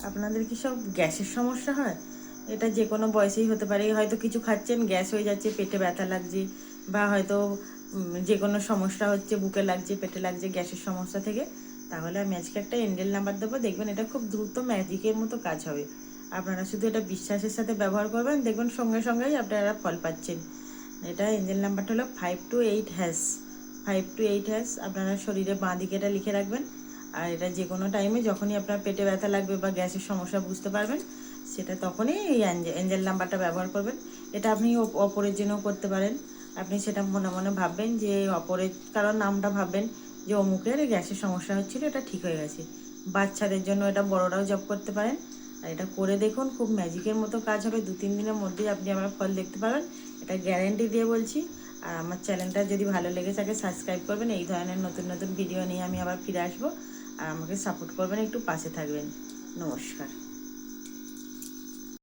আপনাদের কি সব গ্যাসের সমস্যা হয়? এটা যে কোনো বয়সেই হতে পারে। হয়তো কিছু খাচ্ছেন, গ্যাস হয়ে যাচ্ছে, পেটে ব্যথা লাগছে, বা হয়তো যে কোনো সমস্যা হচ্ছে, বুকে লাগছে, পেটে লাগছে, গ্যাসের সমস্যা থেকে। তাহলে আমি আজকে একটা এঞ্জেল নাম্বার দেবো, দেখবেন এটা খুব দ্রুত ম্যাজিকের মতো কাজ হবে। আপনারা শুধু এটা বিশ্বাসের সাথে ব্যবহার করবেন, দেখবেন সঙ্গে সঙ্গেই আপনারা ফল পাচ্ছেন। এটা এঞ্জেল নাম্বারটা হলো 528#। 528#। আপনারা শরীরে বাঁ দিকে এটা লিখে রাখবেন। আর এটা যে কোনো টাইমে যখনই আপনার পেটে ব্যথা লাগবে বা গ্যাসের সমস্যা বুঝতে পারবেন, সেটা তখনই এই এঞ্জেল নাম্বারটা ব্যবহার করবেন। এটা আপনি অপরের জন্যও করতে পারেন। আপনি সেটা মনে মনে ভাববেন যে অপরের কারোর নামটা ভাববেন যে অমুকের গ্যাসের সমস্যা হচ্ছিল, এটা ঠিক হয়ে গেছে। বাচ্চাদের জন্য এটা বড়রাও জব করতে পারেন। আর এটা করে দেখুন, খুব ম্যাজিকের মতো কাজ হবে। 2-3 দিনের মধ্যেই আপনি আমার ফল দেখতে পাবেন, এটা গ্যারেন্টি দিয়ে বলছি। আর আমার চ্যানেলটা যদি ভালো লেগে থাকে সাবস্ক্রাইব করবেন। এই ধরনের নতুন নতুন ভিডিও নিয়ে আমি আবার ফিরে আসবো। আর আমাকে সাপোর্ট করবেন, একটু পাশে থাকবেন। নমস্কার।